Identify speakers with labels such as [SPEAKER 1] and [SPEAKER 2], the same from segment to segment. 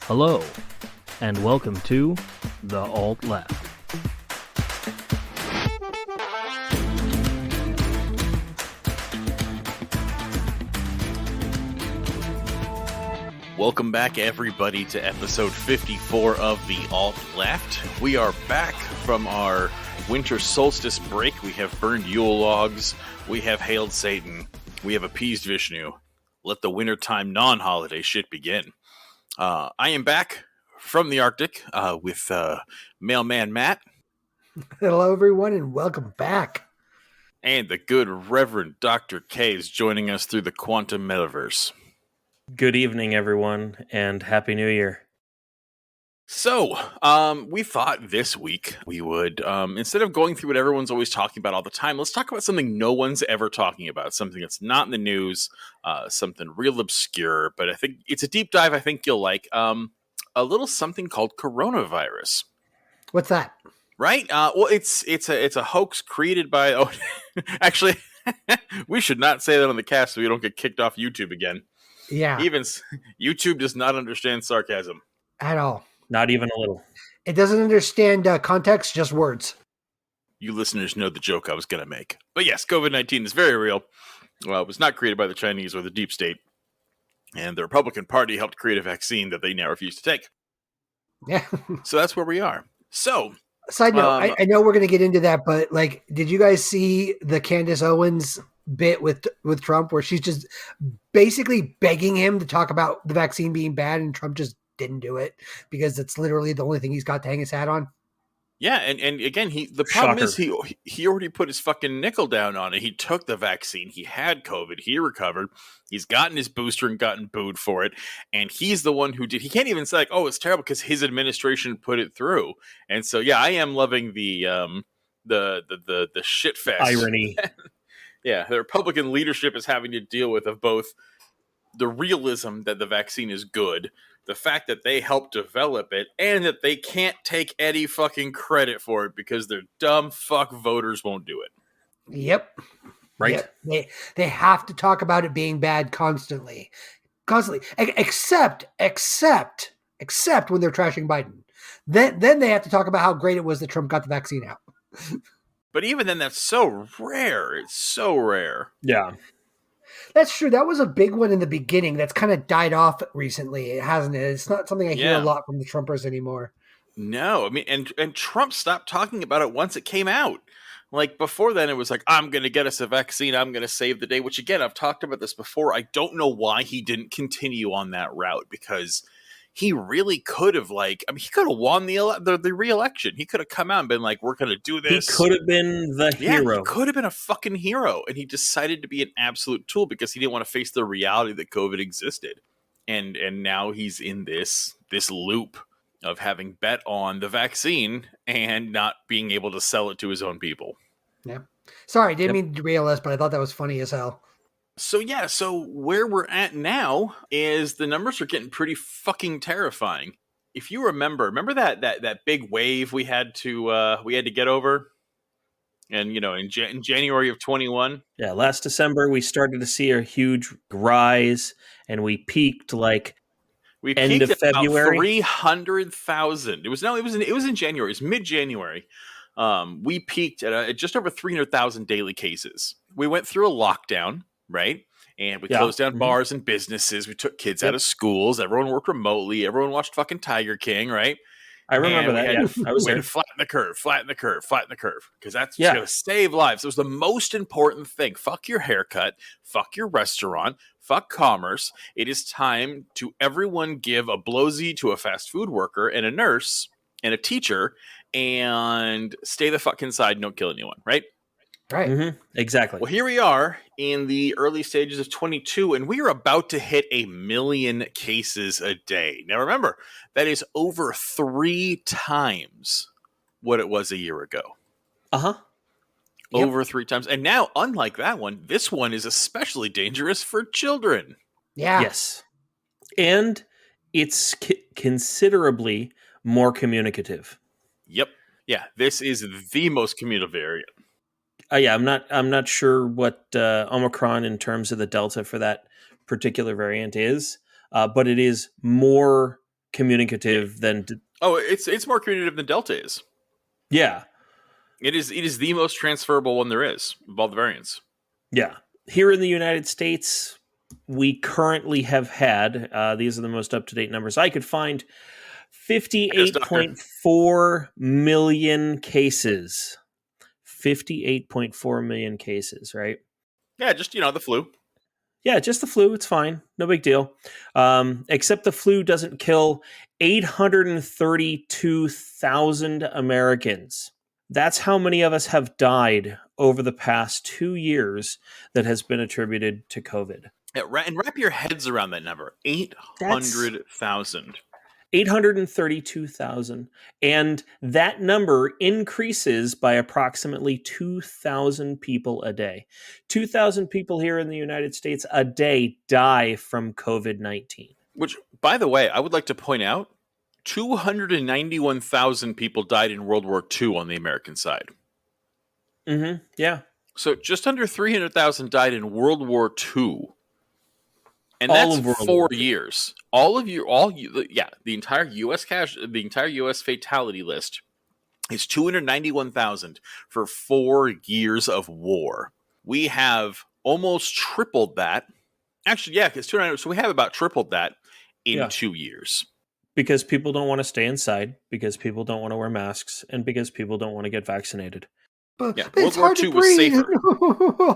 [SPEAKER 1] Hello, and welcome to The Alt Left.
[SPEAKER 2] Welcome back, everybody, to episode 54 of The Alt Left. We are back from our winter solstice break. We have burned Yule logs. We have hailed Satan. We have appeased Vishnu. Let the wintertime non-holiday shit begin. I am back from the Arctic with Mailman Matt.
[SPEAKER 3] Hello, everyone, and welcome back.
[SPEAKER 2] And the good Reverend Dr. K is joining us through the quantum metaverse.
[SPEAKER 4] Good evening, everyone, and Happy New Year.
[SPEAKER 2] So, we thought this week we would, instead of going through what everyone's always talking about all the time, let's talk about something no one's ever talking about, something that's not in the news, something real obscure, but I think it's a deep dive I think you'll like, a little something called coronavirus.
[SPEAKER 3] What's that?
[SPEAKER 2] Right? Well, it's a hoax created by, actually, we should not say that on the cast so we don't get kicked off YouTube again.
[SPEAKER 3] Yeah.
[SPEAKER 2] Even YouTube does not understand sarcasm.
[SPEAKER 3] At all.
[SPEAKER 4] Not even a little.
[SPEAKER 3] It doesn't understand context, just words.
[SPEAKER 2] You listeners know the joke I was going to make. But yes, COVID-19 is very real. Well, it was not created by the Chinese or the deep state. And the Republican Party helped create a vaccine that they now refuse to take.
[SPEAKER 3] Yeah.
[SPEAKER 2] So that's where we are. So,
[SPEAKER 3] Side note, I know we're going to get into that, but like, did you guys see the Candace Owens bit with Trump where she's just basically begging him to talk about the vaccine being bad and Trump just didn't do it because it's literally the only thing he's got to hang his hat on?
[SPEAKER 2] yeah, and again, the problem is he already put his fucking nickel down on it. He took the vaccine. He had COVID. He recovered. He's gotten his booster and gotten booed for it. And he's the one who did. He can't even say, like, oh, it's terrible because his administration put it through. And so, yeah, I am loving the shit fest.
[SPEAKER 4] Irony.
[SPEAKER 2] Yeah, the Republican leadership is having to deal with of both the realism that the vaccine is good, the fact that they helped develop it, and that they can't take any fucking credit for it because their dumb fuck voters won't do it.
[SPEAKER 3] Yep.
[SPEAKER 4] Right?
[SPEAKER 3] Yep. They have to talk about it being bad constantly. Except when they're trashing Biden. Then they have to talk about how great it was that Trump got the vaccine out.
[SPEAKER 2] But even then, that's so rare. It's so rare.
[SPEAKER 4] Yeah.
[SPEAKER 3] That's true. That was a big one in the beginning. That's kind of died off recently, hasn't it? It's not something I hear a lot from the Trumpers anymore.
[SPEAKER 2] No, I mean, and Trump stopped talking about it once it came out. Like, before then, it was like, I'm going to get us a vaccine. I'm going to save the day, which, again, I've talked about this before. I don't know why he didn't continue on that route, because he really could have, like, I mean, he could have won the re-election. He could have come out and been like, we're going to do this.
[SPEAKER 4] He could have been the hero.
[SPEAKER 2] He could have been a fucking hero. And he decided to be an absolute tool because he didn't want to face the reality that COVID existed. And now he's in this loop of having bet on the vaccine and not being able to sell it to his own people.
[SPEAKER 3] Yeah. Sorry, didn't mean to derail us, but I thought that was funny as hell.
[SPEAKER 2] So where we're at now is the numbers are getting pretty fucking terrifying. If you remember that big wave we had to get over, and in January of 21.
[SPEAKER 4] Yeah, last December we started to see a huge rise, and we peaked end of February.
[SPEAKER 2] 300,000. It was in January. It was mid-January. We peaked at just over 300,000 daily cases. We went through a lockdown. Right. And we closed down bars and businesses. We took kids out of schools. Everyone worked remotely. Everyone watched fucking Tiger King. Right.
[SPEAKER 4] I remember that. I was there.
[SPEAKER 2] Flatten the curve. Because that's going to save lives. It was the most important thing. Fuck your haircut. Fuck your restaurant. Fuck commerce. It is time to everyone give a blowsy to a fast food worker and a nurse and a teacher and stay the fuck inside and don't kill anyone. Right.
[SPEAKER 3] Right.
[SPEAKER 4] Mm-hmm. Exactly.
[SPEAKER 2] Well, here we are in the early stages of 22, and we are about to hit 1 million cases a day. Now, remember, that is over 3 times what it was a year ago.
[SPEAKER 4] Uh-huh.
[SPEAKER 2] Over 3 times. And now, unlike that one, this one is especially dangerous for children.
[SPEAKER 3] Yeah.
[SPEAKER 4] Yes. And it's considerably more communicative.
[SPEAKER 2] Yep. Yeah, this is the most communicative variant.
[SPEAKER 4] I'm not sure what Omicron in terms of the Delta for that particular variant is, but it is more communicative than.
[SPEAKER 2] Oh, it's more communicative than Delta is.
[SPEAKER 4] Yeah.
[SPEAKER 2] It is the most transferable one there is of all the variants.
[SPEAKER 4] Yeah. Here in the United States, we currently have had, these are the most up-to-date numbers I could find, 58.4 million cases. 58.4 million cases, right?
[SPEAKER 2] Yeah, just, the flu.
[SPEAKER 4] Yeah, just the flu. It's fine. No big deal. Except the flu doesn't kill 832,000 Americans. That's how many of us have died over the past 2 years that has been attributed to COVID.
[SPEAKER 2] Yeah, and wrap your heads around that number. 800,000.
[SPEAKER 4] 832,000. And that number increases by approximately 2,000 people a day. 2,000 people here in the United States a day die from COVID-19.
[SPEAKER 2] Which, by the way, I would like to point out, 291,000 people died in World War II on the American side.
[SPEAKER 4] Mm-hmm. Yeah.
[SPEAKER 2] So just under 300,000 died in World War II. And that's 4 years. The entire U.S. fatality list is 291,000 for 4 years of war. We have almost tripled that. Actually, yeah, because 290. So we have about tripled that in 2 years.
[SPEAKER 4] Because people don't want to stay inside, because people don't want to wear masks, and because people don't want to get vaccinated.
[SPEAKER 3] But
[SPEAKER 2] World
[SPEAKER 3] it's
[SPEAKER 2] War
[SPEAKER 3] hard
[SPEAKER 2] II
[SPEAKER 3] to
[SPEAKER 2] was
[SPEAKER 3] breathe.
[SPEAKER 2] safer.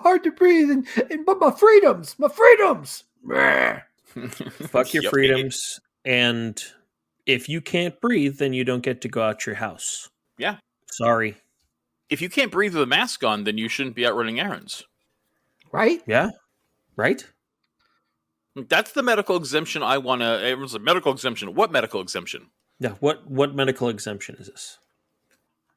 [SPEAKER 3] Hard to breathe, but my freedoms.
[SPEAKER 4] Fuck your freedoms, and if you can't breathe, then you don't get to go out your house.
[SPEAKER 2] Yeah.
[SPEAKER 4] Sorry.
[SPEAKER 2] If you can't breathe with a mask on, then you shouldn't be out running errands.
[SPEAKER 3] Right?
[SPEAKER 4] Yeah. Right?
[SPEAKER 2] That's the medical exemption I want to... Everyone's a medical exemption. What medical exemption?
[SPEAKER 4] Yeah. What medical exemption is this?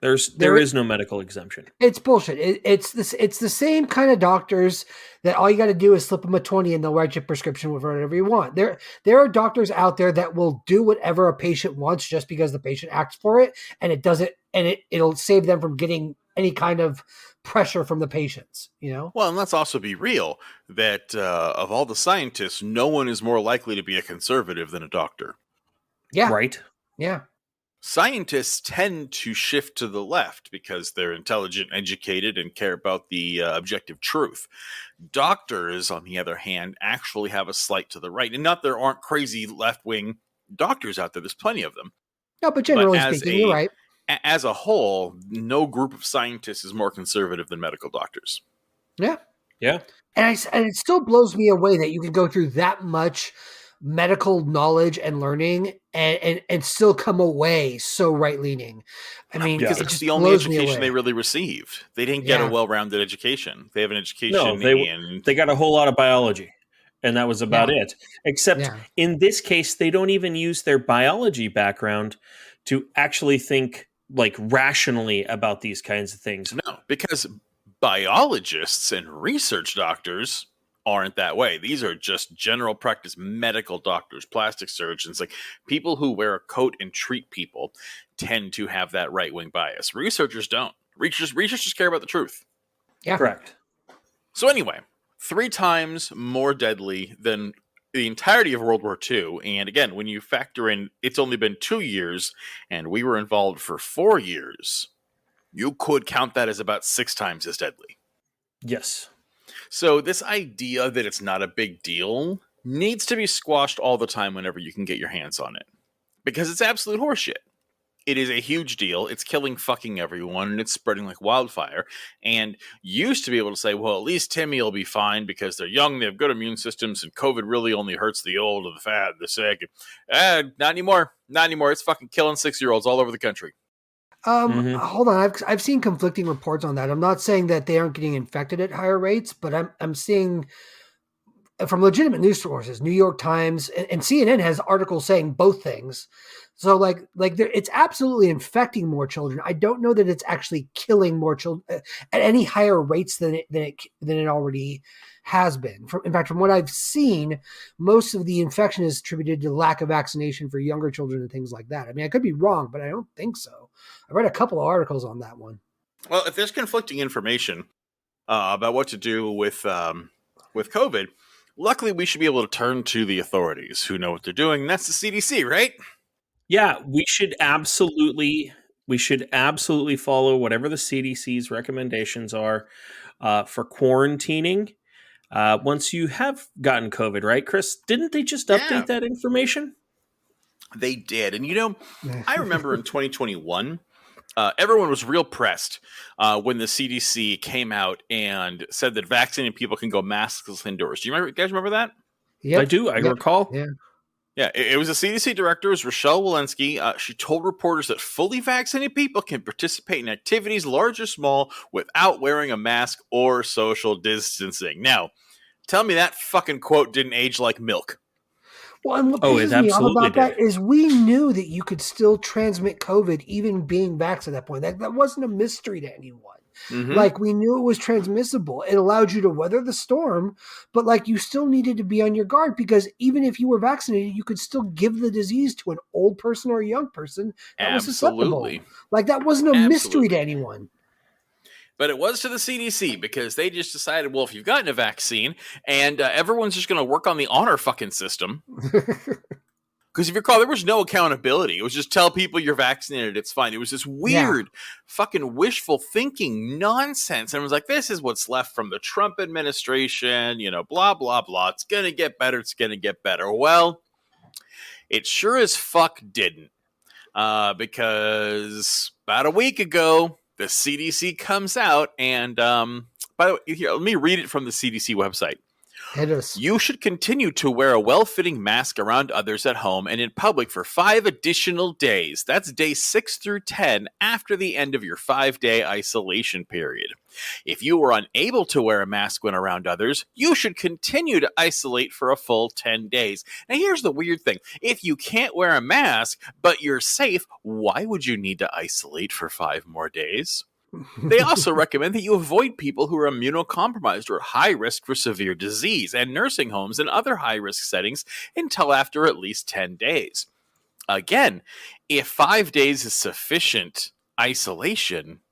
[SPEAKER 4] There is no medical exemption.
[SPEAKER 3] It's bullshit. It's the same kind of doctors that all you got to do is slip them a 20 and they'll write you a prescription with whatever you want. There are doctors out there that will do whatever a patient wants just because the patient asks for it, and it'll save them from getting any kind of pressure from the patients, Well,
[SPEAKER 2] and let's also be real that of all the scientists, no one is more likely to be a conservative than a doctor.
[SPEAKER 3] Yeah.
[SPEAKER 4] Right?
[SPEAKER 3] Yeah.
[SPEAKER 2] Scientists tend to shift to the left because they're intelligent, educated, and care about the objective truth. Doctors, on the other hand, actually have a slight to the right. And not there aren't crazy left-wing doctors out there. There's plenty of them.
[SPEAKER 3] No, but generally speaking, you're right.
[SPEAKER 2] As a whole, no group of scientists is more conservative than medical doctors.
[SPEAKER 3] Yeah.
[SPEAKER 4] Yeah.
[SPEAKER 3] And it still blows me away that you can go through that much medical knowledge and learning and still come away so right-leaning. I mean,
[SPEAKER 2] because it's the only education they really received. They didn't get a well-rounded education. They have an education.
[SPEAKER 4] No, they got a whole lot of biology, and that was about it. Except in this case, they don't even use their biology background to actually think rationally about these kinds of things.
[SPEAKER 2] No, because biologists and research doctors aren't that way. These are just general practice medical doctors, plastic surgeons, people who wear a coat and treat people tend to have that right-wing bias. Researchers don't. Researchers care about the truth.
[SPEAKER 3] Yeah.
[SPEAKER 4] Correct.
[SPEAKER 2] So anyway, 3 times more deadly than the entirety of World War II. And again, when you factor in it's only been 2 years and we were involved for 4 years, you could count that as about 6 times as deadly.
[SPEAKER 4] Yes.
[SPEAKER 2] So this idea that it's not a big deal needs to be squashed all the time whenever you can get your hands on it. Because it's absolute horseshit. It is a huge deal. It's killing fucking everyone, and it's spreading like wildfire. And you used to be able to say, well, at least Timmy will be fine because they're young, they have good immune systems, and COVID really only hurts the old, or the fat, the sick. Not anymore. Not anymore. It's fucking killing 6-year-olds all over the country.
[SPEAKER 3] Hold on. I've seen conflicting reports on that. I'm not saying that they aren't getting infected at higher rates, but I'm seeing from legitimate news sources, New York Times and CNN has articles saying both things. So it's absolutely infecting more children. I don't know that it's actually killing more children at any higher rates than it already has been. In fact, from what I've seen, most of the infection is attributed to lack of vaccination for younger children and things like that. I mean, I could be wrong, but I don't think so. I read a couple of articles on that one.
[SPEAKER 2] Well, if there's conflicting information about what to do with COVID, luckily we should be able to turn to the authorities who know what they're doing. And that's the CDC, right?
[SPEAKER 4] Yeah, we should absolutely follow whatever the CDC's recommendations are for quarantining. Once you have gotten COVID, right, Chris? Didn't they just
[SPEAKER 2] Yeah,
[SPEAKER 4] update that information?
[SPEAKER 2] they did. And I remember in 2021, everyone was real pressed when the CDC came out and said that vaccinated people can go maskless indoors. Do you guys remember that?
[SPEAKER 3] Yep.
[SPEAKER 4] I do. I recall.
[SPEAKER 3] Yeah.
[SPEAKER 2] Yeah, it was the CDC director, it was Rochelle Walensky. She told reporters that fully vaccinated people can participate in activities, large or small, without wearing a mask or social distancing. Now, tell me that fucking quote didn't age like milk.
[SPEAKER 3] Well, and what pisses me off about that is we knew that you could still transmit COVID even being vaxxed at that point. That wasn't a mystery to anyone. Mm-hmm. Like, we knew it was transmissible. It allowed you to weather the storm, but like, you still needed to be on your guard, because even if you were vaccinated, you could still give the disease to an old person or a young person that was susceptible. Like, that wasn't a mystery to anyone.
[SPEAKER 2] But it was to the CDC, because they just decided, well, if you've gotten a vaccine and everyone's just going to work on the honor fucking system. Because if you recall, there was no accountability. It was just tell people you're vaccinated, it's fine. It was this weird fucking wishful thinking nonsense. And it was like, this is what's left from the Trump administration, blah, blah, blah. It's going to get better. It's going to get better. Well, it sure as fuck didn't. Because about a week ago, the CDC comes out and, by the way, here, let me read it from the CDC website. You should continue to wear a well-fitting mask around others at home and in public for 5 additional days. That's days 6 through 10 after the end of your 5-day isolation period. If you were unable to wear a mask when around others, you should continue to isolate for a full 10 days. Now, here's the weird thing. If you can't wear a mask, but you're safe, why would you need to isolate for 5 more days? They also recommend that you avoid people who are immunocompromised or high risk for severe disease and nursing homes and other high risk settings until after at least 10 days. Again, if 5 days is sufficient isolation,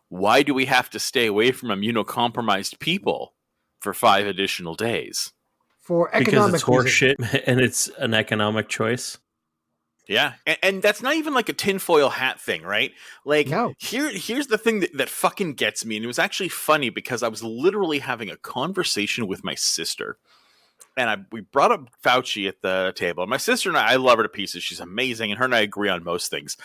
[SPEAKER 2] why do we have to stay away from immunocompromised people for 5 additional days?
[SPEAKER 3] For economic
[SPEAKER 4] reasons. Because it's horseshit and it's an economic choice.
[SPEAKER 2] Yeah, and that's not even like a tinfoil hat thing, right? Like, here's the thing that fucking gets me, and it was actually funny because I was literally having a conversation with my sister, and we brought up Fauci at the table. And my sister and I love her to pieces. She's amazing, and her and I agree on most things.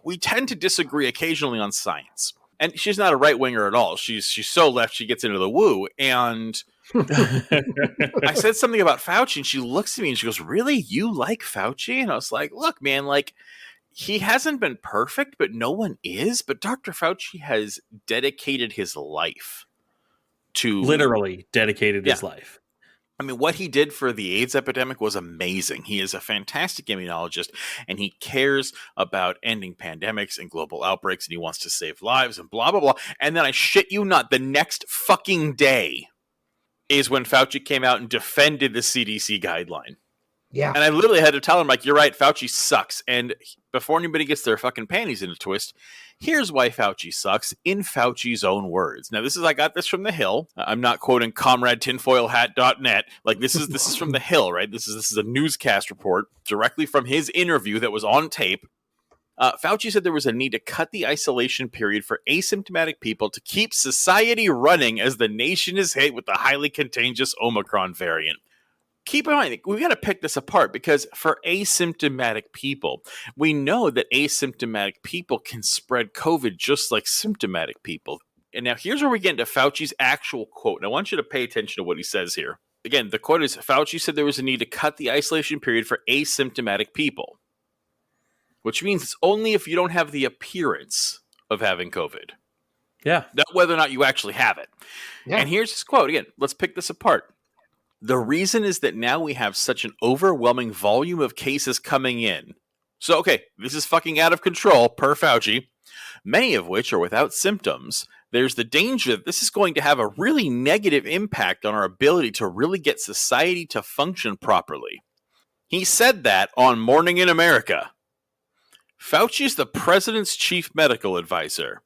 [SPEAKER 2] We tend to disagree occasionally on science, and she's not a right-winger at all. She's so left, she gets into the woo, and I said something about Fauci, and she looks at me and she goes, "Really? You like Fauci?" And I was like, "Look, man, like, he hasn't been perfect, but no one is. But Dr. Fauci has dedicated his life to..."
[SPEAKER 4] Literally dedicated his life.
[SPEAKER 2] I mean, what he did for the AIDS epidemic was amazing. He is a fantastic immunologist, and he cares about ending pandemics and global outbreaks, and he wants to save lives and blah, blah, blah. And then I shit you not, the next fucking day is when Fauci came out and defended the CDC guideline.
[SPEAKER 3] Yeah.
[SPEAKER 2] And I literally had to tell him, like, you're right, Fauci sucks. And before anybody gets their fucking panties in a twist, here's why Fauci sucks in Fauci's own words. Now, I got this from The Hill. I'm not quoting ComradeTinfoilHat.net. Like, this is from The Hill, right? This is a newscast report directly from his interview that was on tape. Fauci said there was a need to cut the isolation period for asymptomatic people to keep society running as the nation is hit with the highly contagious Omicron variant. Keep in mind, we've got to pick this apart, because for asymptomatic people, we know that asymptomatic people can spread COVID just like symptomatic people. And now here's where we get into Fauci's actual quote. And I want you to pay attention to what he says here. Again, the quote is, Fauci said there was a need to cut the isolation period for asymptomatic people, which means it's only if you don't have the appearance of having COVID.
[SPEAKER 4] Yeah.
[SPEAKER 2] Not whether or not you actually have it. Yeah. And here's his quote. Again, let's pick this apart. The reason is that now we have such an overwhelming volume of cases coming in. So, okay, this is fucking out of control, per Fauci, many of which are without symptoms. There's the danger that this is going to have a really negative impact on our ability to really get society to function properly. He said that on Morning in America. Fauci is the president's chief medical advisor.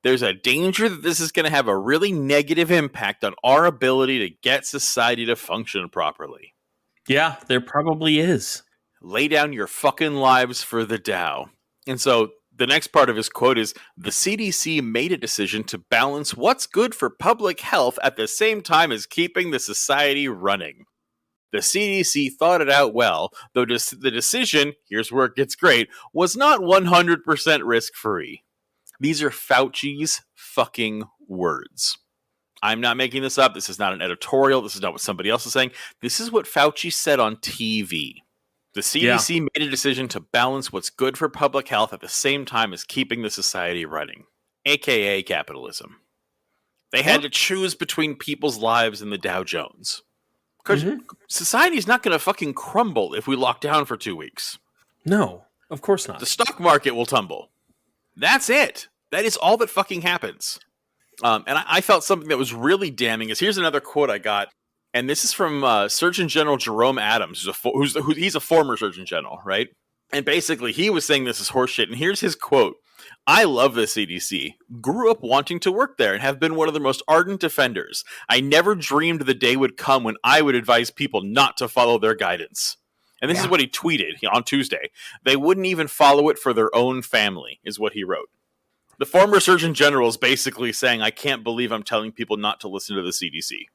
[SPEAKER 2] There's a danger that this is going to have a really negative impact on our ability to get society to function properly.
[SPEAKER 4] Yeah, there probably is.
[SPEAKER 2] Lay down your fucking lives for the Dow. And so the next part of his quote is, the CDC made a decision to balance what's good for public health at the same time as keeping the society running. The CDC thought it out well, though the decision, here's where it gets great, was not 100% risk-free. These are Fauci's fucking words. I'm not making this up. This is not an editorial. This is not what somebody else is saying. This is what Fauci said on TV. The CDC made a decision to balance what's good for public health at the same time as keeping the society running, aka capitalism. They had to choose between people's lives and the Dow Jones. Because society's not going to fucking crumble if we lock down for 2 weeks.
[SPEAKER 4] No, of course not.
[SPEAKER 2] The stock market will tumble. That's it. That is all that fucking happens. And I felt something that was really damning. Here's another quote I got. And this is from Surgeon General Jerome Adams, he's a former Surgeon General, right? And basically, he was saying this is horseshit. And here's his quote. I love the CDC. Grew up wanting to work there and have been one of the most ardent defenders. I never dreamed the day would come when I would advise people not to follow their guidance. And this is what he tweeted on Tuesday. They wouldn't even follow it for their own family, is what he wrote. The former Surgeon General is basically saying, I can't believe I'm telling people not to listen to the CDC.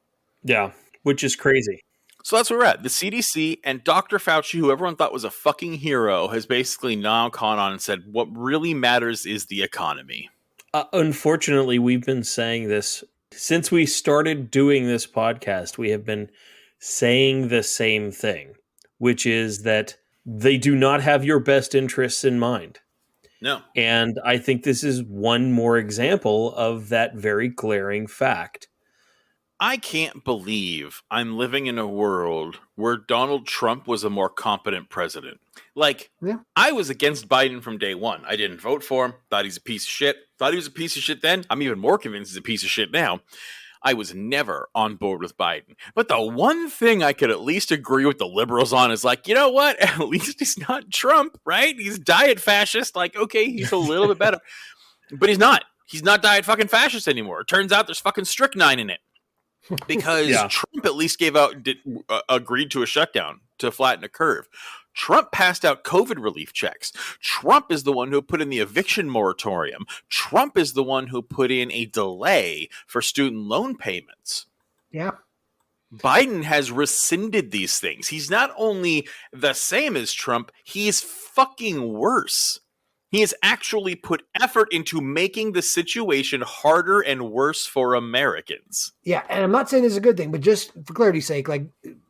[SPEAKER 4] Yeah. Which is crazy.
[SPEAKER 2] So that's where we're at. The CDC and Dr. Fauci, who everyone thought was a fucking hero, has basically now gone on and said, what really matters is the economy.
[SPEAKER 4] Unfortunately, we've been saying this since we started doing this podcast. We have been saying the same thing, which is that they do not have your best interests in mind.
[SPEAKER 2] No.
[SPEAKER 4] And I think this is one more example of that very glaring fact.
[SPEAKER 2] I can't believe I'm living in a world where Donald Trump was a more competent president. I was against Biden from day one. I didn't vote for him. Thought he's a piece of shit. Thought he was a piece of shit then. I'm even more convinced he's a piece of shit now. I was never on board with Biden. But the one thing I could at least agree with the liberals on is you know what? At least he's not Trump, right? He's diet fascist. Okay, he's a little bit better. But he's not. He's not diet fucking fascist anymore. It turns out there's fucking strychnine in it. Because Trump at least agreed to a shutdown to flatten a curve. Trump passed out COVID relief checks. Trump is the one who put in the eviction moratorium. Trump is the one who put in a delay for student loan payments.
[SPEAKER 3] Yeah.
[SPEAKER 2] Biden has rescinded these things. He's not only the same as Trump, he's fucking worse. He has actually put effort into making the situation harder and worse for Americans.
[SPEAKER 3] Yeah, and I'm not saying this is a good thing, but just for clarity's sake,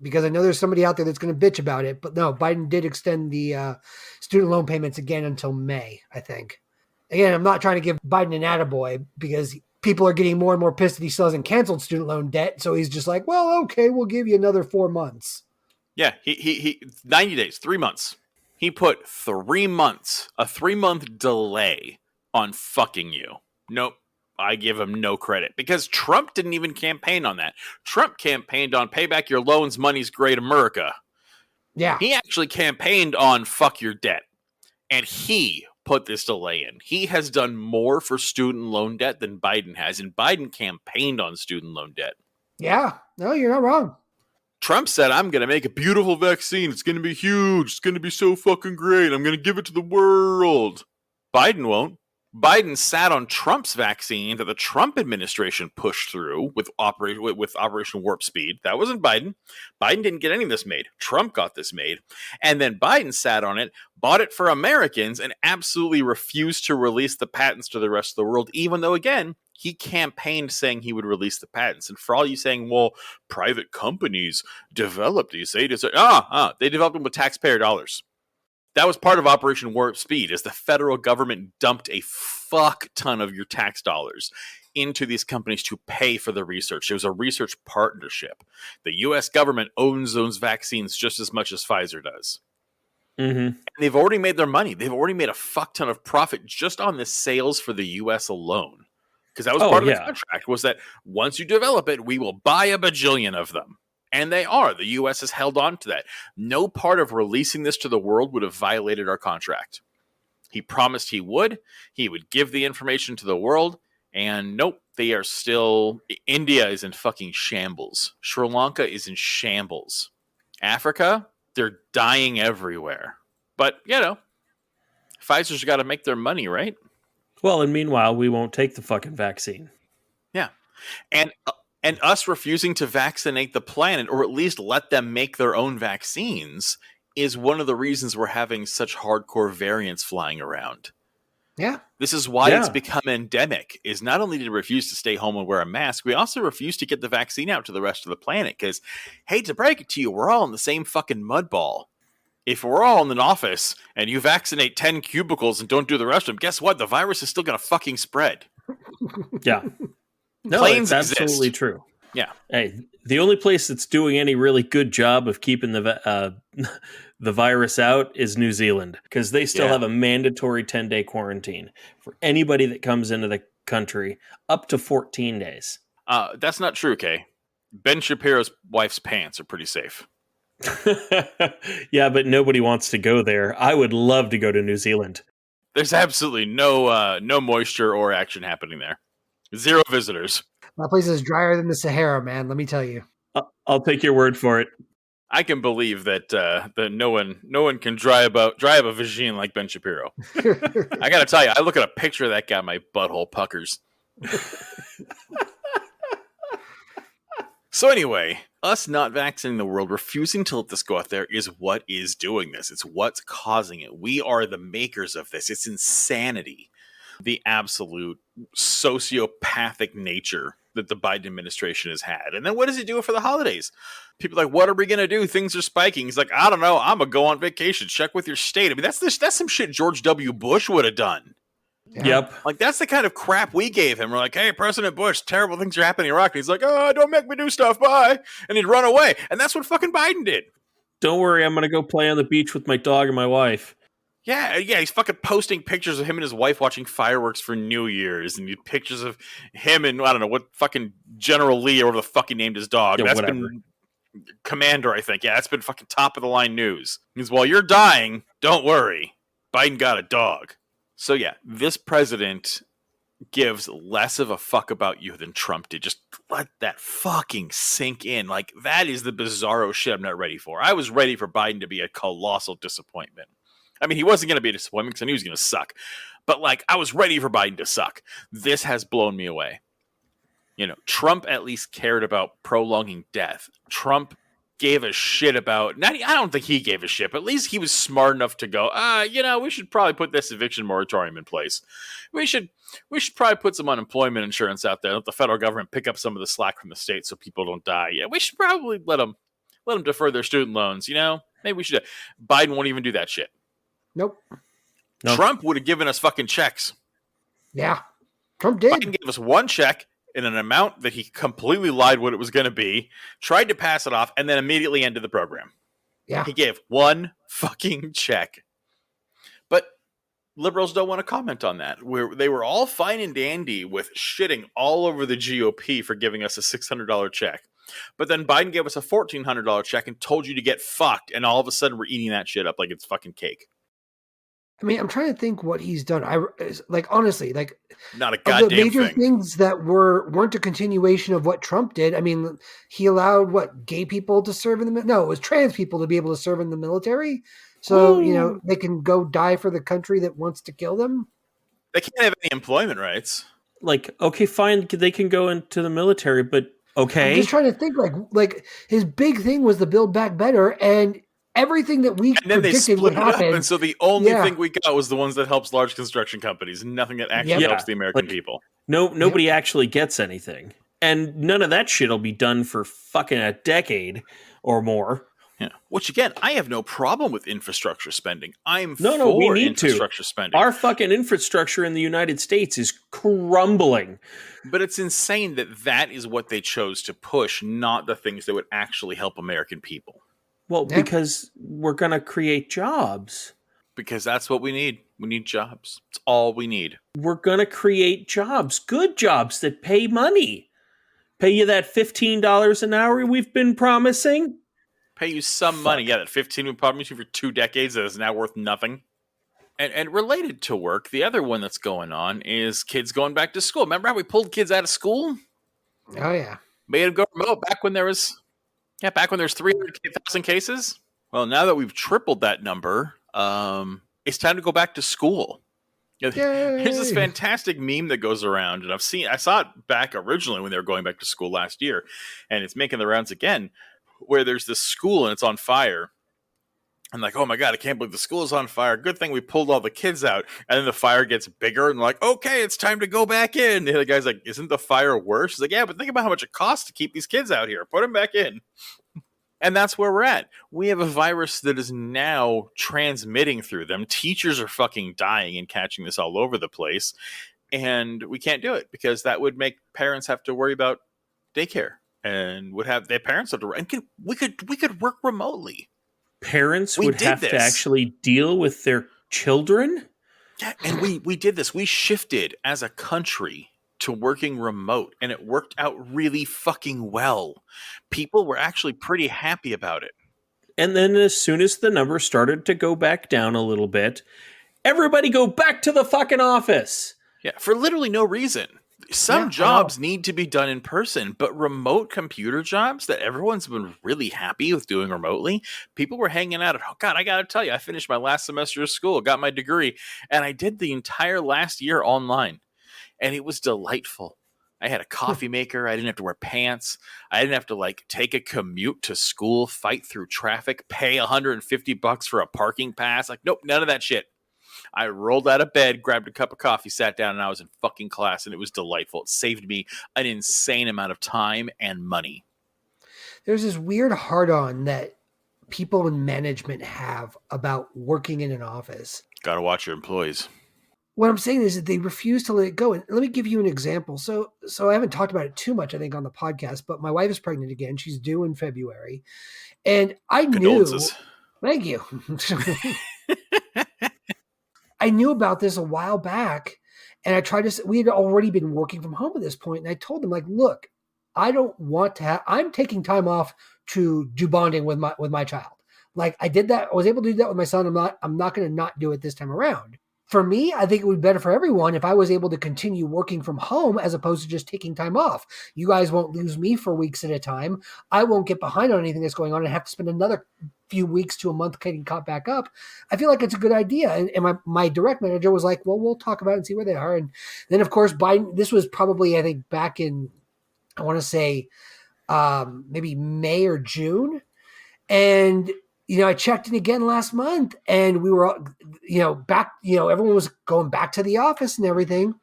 [SPEAKER 3] because I know there's somebody out there that's going to bitch about it, but no, Biden did extend the student loan payments again until May, I think. Again, I'm not trying to give Biden an attaboy because people are getting more and more pissed that he still hasn't canceled student loan debt, so he's just like, well, okay, we'll give you another 4 months.
[SPEAKER 2] Yeah, he 90 days, 3 months. He put 3 months, a 3-month delay on fucking you. Nope. I give him no credit because Trump didn't even campaign on that. Trump campaigned on pay back your loans, money's great America.
[SPEAKER 3] Yeah.
[SPEAKER 2] He actually campaigned on fuck your debt. And he put this delay in. He has done more for student loan debt than Biden has. And Biden campaigned on student loan debt.
[SPEAKER 3] Yeah. No, you're not wrong.
[SPEAKER 2] Trump said, I'm going to make a beautiful vaccine. It's going to be huge. It's going to be so fucking great. I'm going to give it to the world. Biden won't. Biden sat on Trump's vaccine that the Trump administration pushed through with Operation Warp Speed. That wasn't Biden. Biden didn't get any of this made. Trump got this made. And then Biden sat on it, bought it for Americans, and absolutely refused to release the patents to the rest of the world, even though, again, he campaigned saying he would release the patents. And for all you saying, well, private companies developed these. They developed them with taxpayer dollars. That was part of Operation Warp Speed, as the federal government dumped a fuck ton of your tax dollars into these companies to pay for the research. It was a research partnership. The U.S. government owns those vaccines just as much as Pfizer does.
[SPEAKER 4] Mm-hmm.
[SPEAKER 2] And they've already made their money. They've already made a fuck ton of profit just on the sales for the U.S. alone. Because that was part of the contract, was that once you develop it, we will buy a bajillion of them. And they are. The U.S. has held on to that. No part of releasing this to the world would have violated our contract. He promised he would. He would give the information to the world. And nope, they are still... India is in fucking shambles. Sri Lanka is in shambles. Africa, They're dying everywhere. But, you know, Pfizer's got to make their money, right?
[SPEAKER 4] Well, and meanwhile, we won't take the fucking vaccine.
[SPEAKER 2] Yeah. And us refusing to vaccinate the planet, or at least let them make their own vaccines, is one of the reasons we're having such hardcore variants flying around.
[SPEAKER 3] Yeah.
[SPEAKER 2] This is why it's become endemic, is not only did we refuse to stay home and wear a mask, we also refuse to get the vaccine out to the rest of the planet. Because, hate to break it to you, we're all in the same fucking mud ball. If we're all in an office and you vaccinate 10 cubicles and don't do the rest of them, guess what? The virus is still going to fucking spread.
[SPEAKER 4] Yeah. No,
[SPEAKER 2] Planes
[SPEAKER 4] it's absolutely
[SPEAKER 2] exist.
[SPEAKER 4] true.
[SPEAKER 2] Yeah.
[SPEAKER 4] Hey, the only place that's doing any really good job of keeping the virus out is New Zealand, because they still have a mandatory 10-day quarantine for anybody that comes into the country, up to 14 days.
[SPEAKER 2] That's not true, Kay. Ben Shapiro's wife's pants are pretty safe.
[SPEAKER 4] Yeah, but nobody wants to go there. I would love to go to New Zealand.
[SPEAKER 2] There's absolutely no moisture or action happening there. 0 visitors.
[SPEAKER 3] That place is drier than the Sahara, man. Let me tell you.
[SPEAKER 4] I'll take your word for it.
[SPEAKER 2] I can believe that that no one can dry up a vagine like Ben Shapiro. I got to tell you, I look at a picture of that guy, my butthole puckers. So anyway, us not vaccinating the world, refusing to let this go out there, is what is doing this. It's what's causing it. We are the makers of this. It's insanity. The absolute sociopathic nature that the Biden administration has had. And then what does he do for the holidays? People are like, what are we going to do? Things are spiking. He's like, I don't know. I'm going to go on vacation. Check with your state. I mean, that's some shit George W. Bush would have done.
[SPEAKER 3] Yeah.
[SPEAKER 4] Yep.
[SPEAKER 2] Like, that's the kind of crap we gave him. We're like, hey, President Bush, terrible things are happening in Iraq. And he's like, oh, don't make me do stuff. Bye. And he'd run away. And that's what fucking Biden did.
[SPEAKER 4] Don't worry, I'm going to go play on the beach with my dog and my wife.
[SPEAKER 2] Yeah, he's fucking posting pictures of him and his wife watching fireworks for New Year's, and pictures of him and, I don't know, what fucking General Lee or whatever the fuck he named his dog.
[SPEAKER 4] Yeah,
[SPEAKER 2] That's
[SPEAKER 4] whatever.
[SPEAKER 2] been Commander, I think. Yeah, that's been fucking top of the line news. Because while you're dying, don't worry, Biden got a dog. So yeah, this president gives less of a fuck about you than Trump did. Just let that fucking sink in. Like, that is the bizarro shit I'm not ready for. I was ready for Biden to be a colossal disappointment. I mean, he wasn't going to be a disappointment because I knew he was going to suck. But, like, I was ready for Biden to suck. This has blown me away. You know, Trump at least cared about prolonging death. Trump gave a shit about... I don't think he gave a shit, but at least he was smart enough to go, we should probably put this eviction moratorium in place. We should probably put some unemployment insurance out there. Let the federal government pick up some of the slack from the state so people don't die. Yeah, we should probably let them defer their student loans, you know? Maybe we should... Biden won't even do that shit.
[SPEAKER 3] Nope.
[SPEAKER 2] Trump would have given us fucking checks.
[SPEAKER 3] Yeah. Trump did.
[SPEAKER 2] Biden gave us one check in an amount that he completely lied what it was going to be, tried to pass it off, and then immediately ended the program.
[SPEAKER 3] Yeah.
[SPEAKER 2] He gave one fucking check. But liberals don't want to comment on that. They were all fine and dandy with shitting all over the GOP for giving us a $600 check. But then Biden gave us a $1,400 check and told you to get fucked, and all of a sudden we're eating that shit up like it's fucking cake.
[SPEAKER 3] I mean, I'm trying to think what he's done. Honestly,
[SPEAKER 2] not a goddamn
[SPEAKER 3] the major
[SPEAKER 2] thing.
[SPEAKER 3] Things that weren't a continuation of what Trump did. I mean, he allowed gay people to serve in the no, it was trans people to be able to serve in the military. So they can go die for the country that wants to kill them.
[SPEAKER 2] They can't have any employment rights.
[SPEAKER 4] Like, okay, fine, they can go into the military, but okay.
[SPEAKER 3] I'm just trying to think. Like his big thing was the Build Back Better, and everything that we predicted would happen.
[SPEAKER 2] And so the only thing we got was the ones that helps large construction companies, nothing that actually helps the American people.
[SPEAKER 4] Nobody actually gets anything. And none of that shit will be done for fucking a decade or more.
[SPEAKER 2] Yeah. Which, again, I have no problem with infrastructure spending. I'm
[SPEAKER 4] for we need
[SPEAKER 2] infrastructure spending.
[SPEAKER 4] Our fucking infrastructure in the United States is crumbling.
[SPEAKER 2] But it's insane that is what they chose to push, not the things that would actually help American people.
[SPEAKER 4] Well, because we're going to create jobs.
[SPEAKER 2] Because that's what we need. We need jobs. It's all we need.
[SPEAKER 4] We're going to create jobs, good jobs that pay money. Pay you that $15 an hour we've been promising.
[SPEAKER 2] Pay you some money. Yeah, that 15 we promised you for 2 decades that is now worth nothing. And related to work, the other one that's going on is kids going back to school. Remember how we pulled kids out of school?
[SPEAKER 3] Oh, yeah.
[SPEAKER 2] Made them go remote back when there was 300,000 cases. Well, now that we've tripled that number, it's time to go back to school. There's this fantastic meme that goes around, and I saw it back originally when they were going back to school last year, and it's making the rounds again, where there's this school and it's on fire. I'm like, oh my God, I can't believe the school is on fire. Good thing we pulled all the kids out. And then the fire gets bigger and like, okay, it's time to go back in. And the guy's like, isn't the fire worse? He's like, yeah, but think about how much it costs to keep these kids out here. Put them back in. And that's where we're at. We have a virus that is now transmitting through them. Teachers are fucking dying and catching this all over the place. And we can't do it because that would make parents have to worry about daycare and would have their parents have to. And we could work remotely.
[SPEAKER 4] Parents would have to actually deal with their children?
[SPEAKER 2] Yeah, and we did this. We shifted as a country to working remote, and it worked out really fucking well. People were actually pretty happy about it.
[SPEAKER 4] And then as soon as the number started to go back down a little bit, everybody go back to the fucking office.
[SPEAKER 2] Yeah, for literally no reason. Some jobs need to be done in person, but remote computer jobs that everyone's been really happy with doing remotely, people were hanging out at home. God, I got to tell you, I finished my last semester of school, got my degree, and I did the entire last year online, and it was delightful. I had a coffee maker. I didn't have to wear pants. I didn't have to take a commute to school, fight through traffic, pay $150 for a parking pass. Nope, none of that shit. I rolled out of bed, grabbed a cup of coffee, sat down, and I was in fucking class, and it was delightful. It saved me an insane amount of time and money.
[SPEAKER 3] There's this weird hard-on that people in management have about working in an office.
[SPEAKER 2] Got to watch your employees.
[SPEAKER 3] What I'm saying is that they refuse to let it go. And let me give you an example. So I haven't talked about it too much, I think, on the podcast, but my wife is pregnant again. She's due in February. And I knew... Thank you. I knew about this a while back, and I tried to. We had already been working from home at this point, and I told them, look, I don't want to have. I'm taking time off to do bonding with my child. I did that. I was able to do that with my son. I'm not going to not do it this time around. For me, I think it would be better for everyone if I was able to continue working from home as opposed to just taking time off. You guys won't lose me for weeks at a time. I won't get behind on anything that's going on and have to spend another few weeks to a month getting caught back up. I feel like it's a good idea. And my direct manager was like, well, we'll talk about it and see where they are. And then, of course, Biden, this was probably, I think, back in, I want to say maybe May or June. And I checked in again last month, and we were, back, everyone was going back to the office and everything.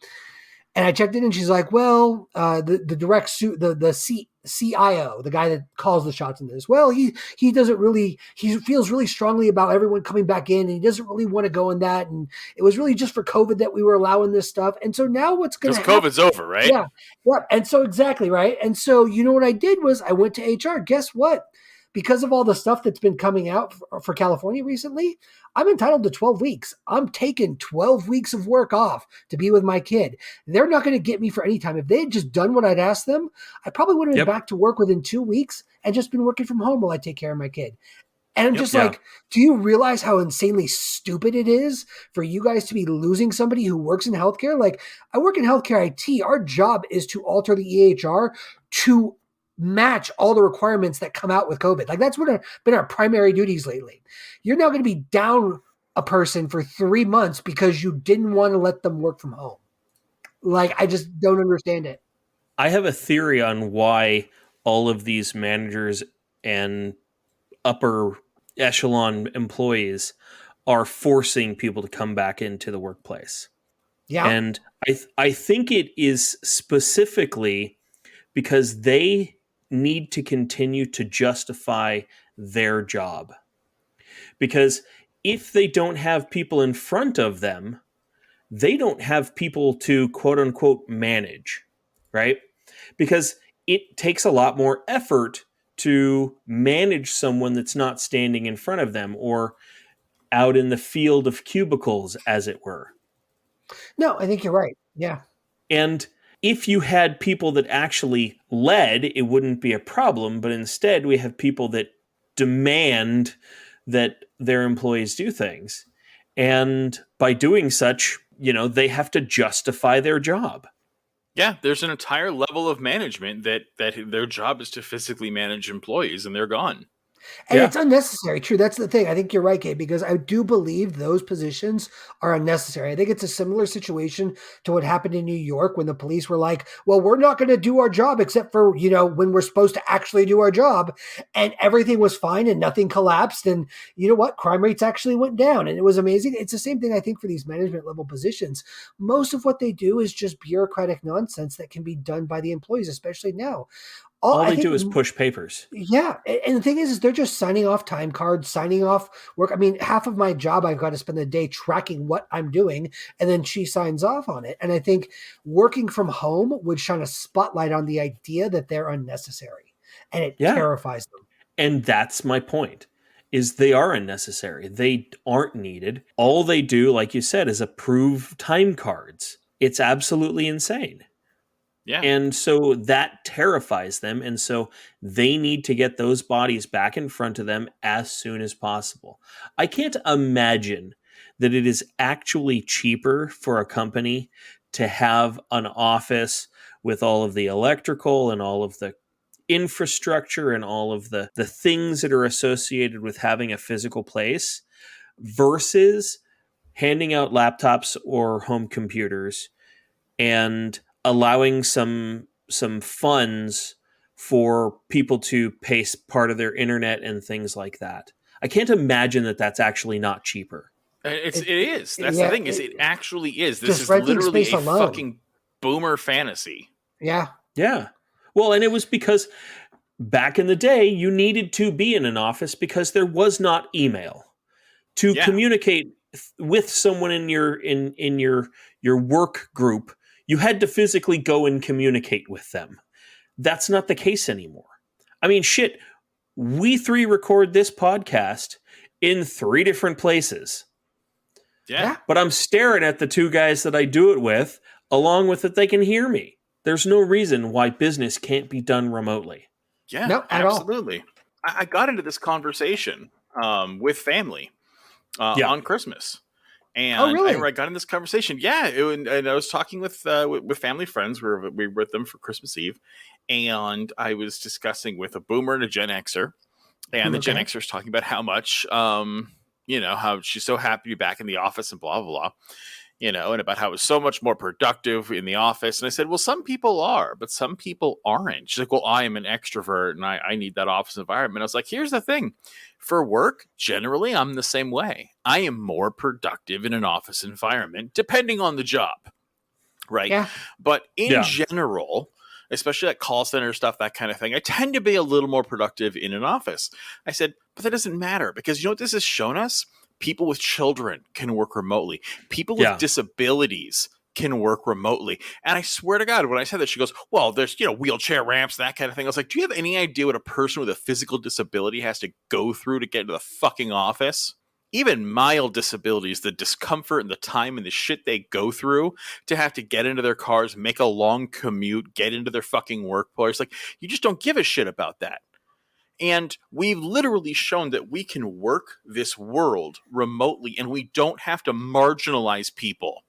[SPEAKER 3] And I checked in, and she's like, well, the direct suit, the CIO, the guy that calls the shots in this, well, he feels really strongly about everyone coming back in, and he doesn't really want to go in that. And it was really just for COVID that we were allowing this stuff. And so now what's going to happen?
[SPEAKER 2] Because COVID's over, right?
[SPEAKER 3] Yeah. And so exactly, right? And so, what I did was I went to HR. Guess what? Because of all the stuff that's been coming out for California recently, I'm entitled to 12 weeks. I'm taking 12 weeks of work off to be with my kid. They're not going to get me for any time. If they had just done what I'd asked them, I probably would have been back to work within 2 weeks and just been working from home while I take care of my kid. And I'm just do you realize how insanely stupid it is for you guys to be losing somebody who works in healthcare? I work in healthcare IT. Our job is to alter the EHR to match all the requirements that come out with COVID. That's what been our primary duties lately. You're now going to be down a person for 3 months because you didn't want to let them work from home. I just don't understand it.
[SPEAKER 4] I have a theory on why all of these managers and upper echelon employees are forcing people to come back into the workplace.
[SPEAKER 3] Yeah.
[SPEAKER 4] And I think it is specifically because they need to continue to justify their job. Because if they don't have people in front of them, they don't have people to quote unquote manage, right? Because it takes a lot more effort to manage someone that's not standing in front of them or out in the field of cubicles, as it were.
[SPEAKER 3] No, I think you're right. Yeah.
[SPEAKER 4] And if you had people that actually led, it wouldn't be a problem. But instead, we have people that demand that their employees do things. And by doing such, they have to justify their job.
[SPEAKER 2] Yeah, there's an entire level of management that their job is to physically manage employees, and they're gone.
[SPEAKER 3] And it's unnecessary. True. That's the thing. I think you're right, Gabe, because I do believe those positions are unnecessary. I think it's a similar situation to what happened in New York when the police were like, well, we're not going to do our job except for, when we're supposed to actually do our job. And everything was fine and nothing collapsed. And you know what? Crime rates actually went down and it was amazing. It's the same thing, I think, for these management level positions. Most of what they do is just bureaucratic nonsense that can be done by the employees, especially now.
[SPEAKER 4] All they do is push papers.
[SPEAKER 3] Yeah. And the thing is they're just signing off time cards, signing off work. I mean, half of my job, I've got to spend the day tracking what I'm doing, and then she signs off on it. And I think working from home would shine a spotlight on the idea that they're unnecessary, and it terrifies them.
[SPEAKER 4] And that's my point, is they are unnecessary. They aren't needed. All they do, like you said, is approve time cards. It's absolutely insane.
[SPEAKER 2] Yeah.
[SPEAKER 4] And so that terrifies them. And so they need to get those bodies back in front of them as soon as possible. I can't imagine that it is actually cheaper for a company to have an office with all of the electrical and all of the infrastructure and all of the things that are associated with having a physical place versus handing out laptops or home computers and allowing some funds for people to pay part of their internet and things like that. I can't imagine that that's actually not cheaper.
[SPEAKER 2] It is. That's the thing. It actually is. This is literally a fucking boomer fantasy.
[SPEAKER 3] Yeah.
[SPEAKER 4] Yeah. Well, and it was because back in the day, you needed to be in an office because there was not email to communicate with someone in your work group. You had to physically go and communicate with them. That's not the case anymore. I mean, shit, we three record this podcast in 3 different places.
[SPEAKER 2] Yeah.
[SPEAKER 4] But I'm staring at the 2 guys that I do it with, along with it, they can hear me. There's no reason why business can't be done remotely.
[SPEAKER 2] Yeah,
[SPEAKER 3] no,
[SPEAKER 2] absolutely. I got into this conversation with family on Christmas. And
[SPEAKER 3] really?
[SPEAKER 2] I got in this conversation. Yeah, and I was talking with family friends. We were with them for Christmas Eve, and I was discussing with a boomer and a Gen Xer, and the Gen Xer is talking about how much, how she's so happy to be back in the office and blah blah blah, and about how it was so much more productive in the office. And I said, well, some people are, but some people aren't. She's like, well, I am an extrovert and I need that office environment. I was like, here's the thing. For work, generally, I'm the same way. I am more productive in an office environment, depending on the job, right?
[SPEAKER 3] Yeah.
[SPEAKER 2] But in general, especially that call center stuff, that kind of thing, I tend to be a little more productive in an office. I said, but that doesn't matter because you know what this has shown us? People with children can work remotely. People with disabilities can work remotely. And I swear to God, when I said that, she goes, well, there's, wheelchair ramps, that kind of thing. I was like, do you have any idea what a person with a physical disability has to go through to get into the fucking office? Even mild disabilities, the discomfort and the time and the shit they go through to have to get into their cars, make a long commute, get into their fucking workplace. Like, you just don't give a shit about that. And we've literally shown that we can work this world remotely and we don't have to marginalize people.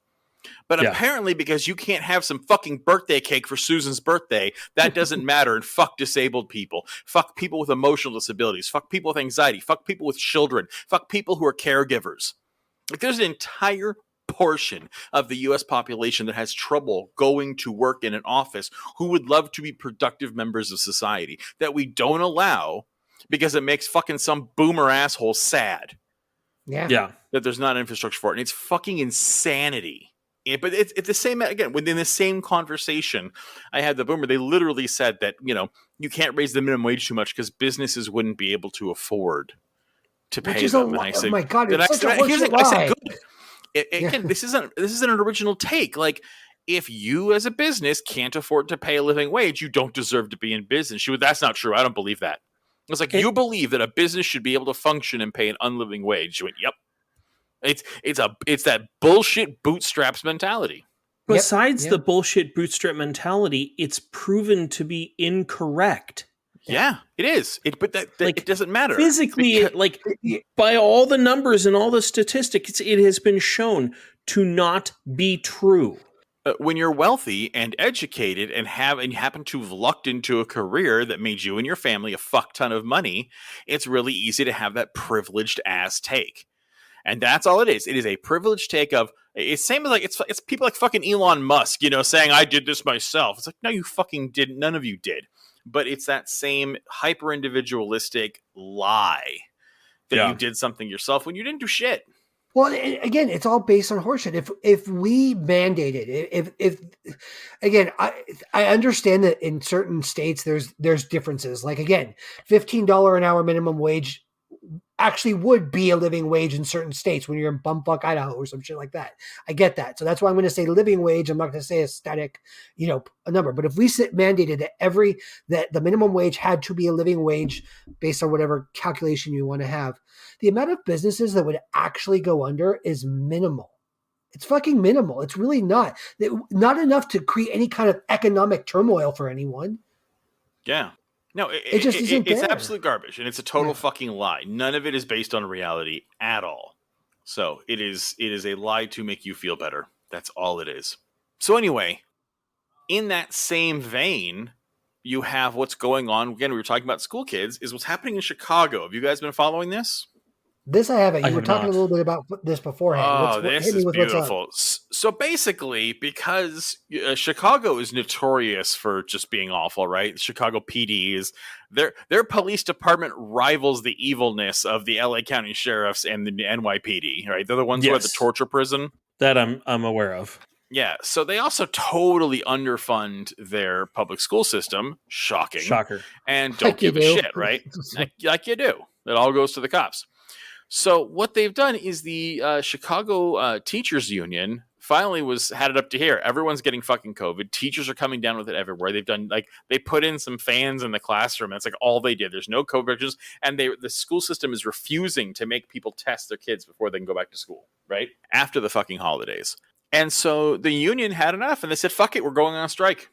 [SPEAKER 2] But apparently, because you can't have some fucking birthday cake for Susan's birthday, that doesn't matter. And fuck disabled people. Fuck people with emotional disabilities. Fuck people with anxiety. Fuck people with children. Fuck people who are caregivers. Like, there's an entire portion of the U.S. population that has trouble going to work in an office who would love to be productive members of society that we don't allow because it makes fucking some boomer asshole sad.
[SPEAKER 3] Yeah.
[SPEAKER 2] That there's not infrastructure for it. And it's fucking insanity. But it's the same, again, within the same conversation I had the boomer, they literally said that, you can't raise the minimum wage too much because businesses wouldn't be able to afford to pay them. And I said,
[SPEAKER 3] oh my God,
[SPEAKER 2] I said, good.
[SPEAKER 3] Yeah.
[SPEAKER 2] This isn't an original take. Like, if you as a business can't afford to pay a living wage, you don't deserve to be in business. She went, that's not true. I don't believe that. I was like, you believe that a business should be able to function and pay an unliving wage? She went, yep. It's that bullshit bootstraps mentality.
[SPEAKER 4] Besides the bullshit bootstrap mentality, it's proven to be incorrect.
[SPEAKER 2] Yeah, it is. But it doesn't matter.
[SPEAKER 4] Physically, by all the numbers and all the statistics, it has been shown to not be true.
[SPEAKER 2] When you're wealthy and educated and happen to have lucked into a career that made you and your family a fuck ton of money, it's really easy to have that privileged ass take. And that's all it is. It is a privileged take of it's same as like it's people like fucking Elon Musk, saying I did this myself. It's like, no, you fucking didn't. None of you did. But it's that same hyper individualistic lie that you did something yourself when you didn't do shit.
[SPEAKER 3] Well, again, it's all based on horseshit. If we mandated, if again, I understand that in certain states there's differences. Like again, $15 an hour minimum wage actually would be a living wage in certain states when you're in bumfuck Idaho or some shit like that. I get that. So that's why I'm going to say living wage. I'm not going to say a static, a number. But if we mandated that the minimum wage had to be a living wage based on whatever calculation you want to have, the amount of businesses that would actually go under is minimal. It's fucking minimal. It's really not enough to create any kind of economic turmoil for anyone.
[SPEAKER 2] Yeah. No,
[SPEAKER 3] it's
[SPEAKER 2] absolute garbage, and it's a total fucking lie. None of it is based on reality at all. So it is a lie to make you feel better. That's all it is. So anyway, in that same vein, you have what's going on. Again, we were talking about school kids, is what's happening in Chicago. Have you guys been following this?
[SPEAKER 3] This I haven't. You were talking a little bit about this beforehand.
[SPEAKER 2] This is beautiful. So basically, because Chicago is notorious for just being awful, right? Chicago PD is their police department rivals the evilness of the LA County sheriffs and the NYPD, right? They're the ones who are the torture prison.
[SPEAKER 4] That I'm aware of.
[SPEAKER 2] Yeah. So they also totally underfund their public school system. Shocking.
[SPEAKER 4] Shocker.
[SPEAKER 2] And don't give a shit, right? like you do. It all goes to the cops. So what they've done is the Chicago Teachers Union finally had it up to here. Everyone's getting fucking COVID. Teachers are coming down with it everywhere. They've done they put in some fans in the classroom. That's like all they did. There's no COVID restrictions, and the school system is refusing to make people test their kids before they can go back to school. Right after the fucking holidays, and so the union had enough, and they said, "Fuck it, we're going on strike."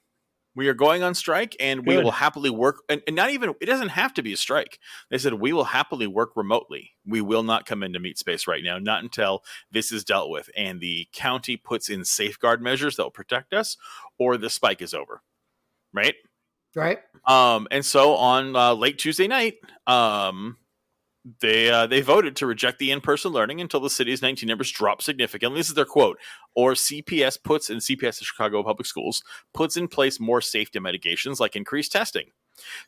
[SPEAKER 2] We are going on strike, and we will happily work. And not even, it doesn't have to be a strike. They said, we will happily work remotely. We will not come into meet space right now, not until this is dealt with. And the county puts in safeguard measures that will protect us, or the spike is over. Right?
[SPEAKER 3] Right.
[SPEAKER 2] And so on late Tuesday night, they voted to reject the in-person learning until the city's 19 numbers drop significantly. This is their quote. Or CPS is Chicago Public Schools, puts in place more safety mitigations like increased testing.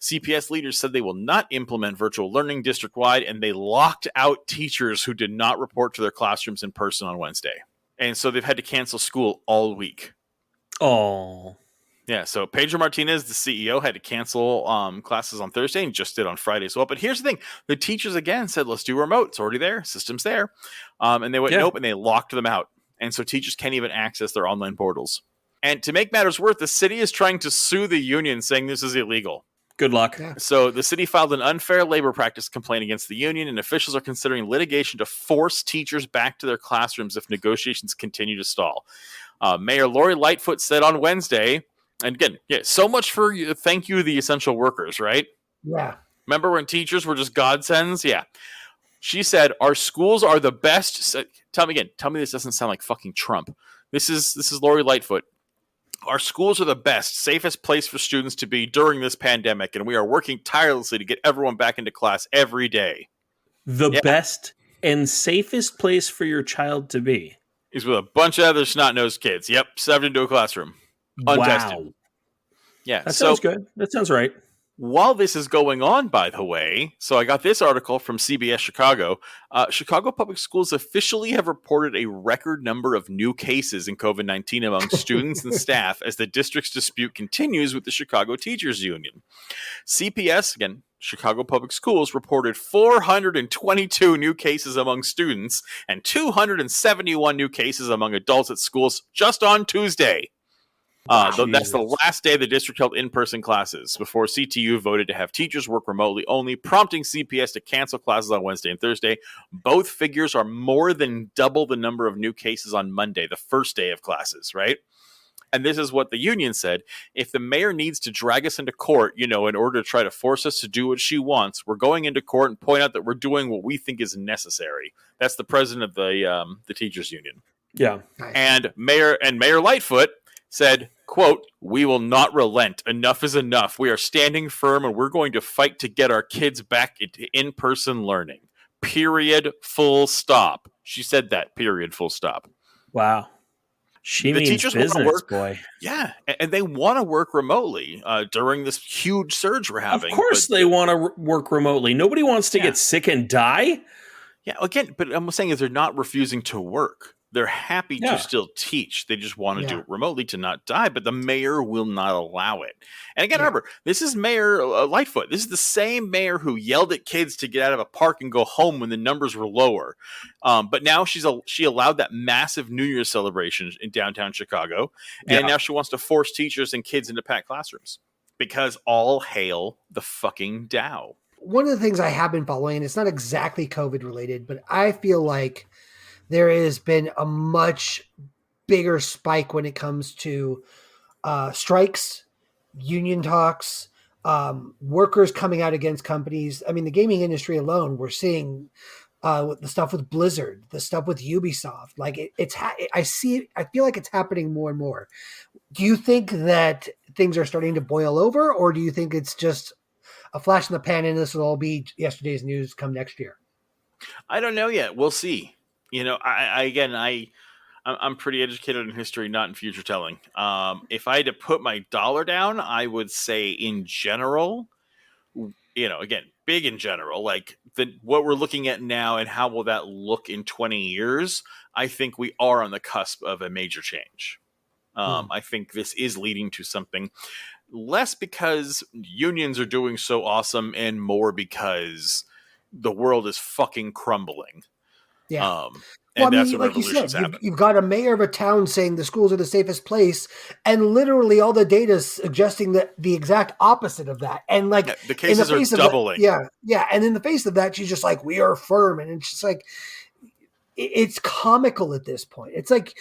[SPEAKER 2] CPS leaders said they will not implement virtual learning district-wide, and they locked out teachers who did not report to their classrooms in person on Wednesday. And so they've had to cancel school all week.
[SPEAKER 4] Oh.
[SPEAKER 2] Yeah, so Pedro Martinez, the CEO, had to cancel classes on Thursday and just did on Friday as well. But here's the thing. The teachers, again, said, let's do remote. It's already there. System's there. And they went, nope, and they locked them out. And so teachers can't even access their online portals. And to make matters worse, the city is trying to sue the union, saying this is illegal.
[SPEAKER 4] Good luck.
[SPEAKER 3] Yeah.
[SPEAKER 2] So the city filed an unfair labor practice complaint against the union, and officials are considering litigation to force teachers back to their classrooms if negotiations continue to stall. Mayor Lori Lightfoot said on Wednesday, and again, so much for thank you to the essential workers, right?
[SPEAKER 3] Yeah.
[SPEAKER 2] Remember when teachers were just godsends? Yeah. She said, our schools are the best. Tell me this doesn't sound like fucking Trump. This is Lori Lightfoot. Our schools are the best, safest place for students to be during this pandemic, and we are working tirelessly to get everyone back into class every day.
[SPEAKER 4] The best and safest place for your child to be
[SPEAKER 2] is with a bunch of other snot-nosed kids. Yep, shoved into a classroom. Untested.
[SPEAKER 4] Wow.
[SPEAKER 2] Yeah,
[SPEAKER 4] that sounds good. That sounds right.
[SPEAKER 2] While this is going on, by the way, so I got this article from CBS Chicago. Chicago Public Schools officially have reported a record number of new cases in COVID-19 among students and staff as the district's dispute continues with the Chicago Teachers Union. CPS, again, Chicago Public Schools, reported 422 new cases among students and 271 new cases among adults at schools just on Tuesday. That's the last day the district held in-person classes before CTU voted to have teachers work remotely only, prompting CPS to cancel classes on Wednesday and Thursday. Both figures are more than double the number of new cases on Monday, the first day of classes, right? And this is what the union said. If the mayor needs to drag us into court, in order to try to force us to do what she wants, we're going into court and point out that we're doing what we think is necessary. That's the president of the teachers union.
[SPEAKER 4] Yeah.
[SPEAKER 2] And Mayor Lightfoot said, quote, "We will not relent. Enough is enough. We are standing firm and we're going to fight to get our kids back into in-person learning. Period. Full stop." She said that. Period. Full stop.
[SPEAKER 4] Wow. She
[SPEAKER 2] The
[SPEAKER 4] means
[SPEAKER 2] teachers wanna
[SPEAKER 4] business,
[SPEAKER 2] work.
[SPEAKER 4] boy.
[SPEAKER 2] Yeah, and they want to work remotely during this huge surge we're having.
[SPEAKER 4] Of course they want to work remotely. Nobody wants to get sick and die.
[SPEAKER 2] Yeah, again, but I'm saying is they're not refusing to work. They're happy to still teach. They just want to do it remotely to not die, but the mayor will not allow it. And again, remember, this is Mayor Lightfoot. This is the same mayor who yelled at kids to get out of a park and go home when the numbers were lower. But now she allowed that massive New Year's celebration in downtown Chicago, and now she wants to force teachers and kids into packed classrooms because all hail the fucking Dow.
[SPEAKER 3] One of the things I have been following, and it's not exactly COVID related, but I feel like there has been a much bigger spike when it comes to strikes, union talks, workers coming out against companies. I mean, the gaming industry alone, we're seeing the stuff with Blizzard, the stuff with Ubisoft. Like I see it. I feel like it's happening more and more. Do you think that things are starting to boil over, or do you think it's just a flash in the pan and this will all be yesterday's news come next year?
[SPEAKER 2] I don't know yet. We'll see. You know, I'm pretty educated in history, not in future telling. If I had to put my dollar down, I would say in general, you know, again, big in general, like what we're looking at now and how will that look in 20 years, I think we are on the cusp of a major change. I think this is leading to something less because unions are doing so awesome and more because the world is fucking crumbling.
[SPEAKER 3] Yeah.
[SPEAKER 2] And that's what revolutions happen.
[SPEAKER 3] You've got a mayor of a town saying the schools are the safest place, and literally all the data is suggesting that the exact opposite of that. And like
[SPEAKER 2] the cases are doubling.
[SPEAKER 3] Yeah. And in the face of that, she's just like, "We are firm," and it's just like it's comical at this point. It's like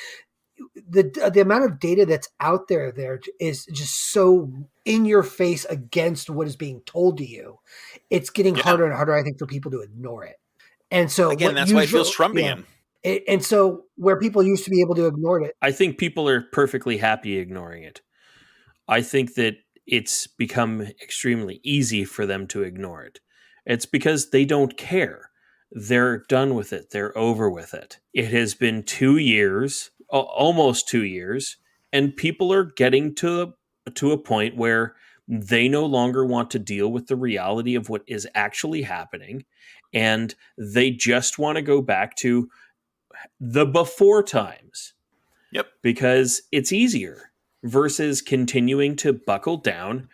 [SPEAKER 3] the amount of data that's out there is just so in your face against what is being told to you. It's getting harder and harder, I think, for people to ignore it. And so
[SPEAKER 2] again, that's why it feels Trumpian.
[SPEAKER 3] And so where people used to be able to ignore it.
[SPEAKER 4] I think people are perfectly happy ignoring it. I think that it's become extremely easy for them to ignore it. It's because they don't care. They're done with it. They're over with it. It has been 2 years, almost 2 years, and people are getting to a point where they no longer want to deal with the reality of what is actually happening, and they just want to go back to the before times.
[SPEAKER 2] Yep.
[SPEAKER 4] Because it's easier versus continuing to buckle down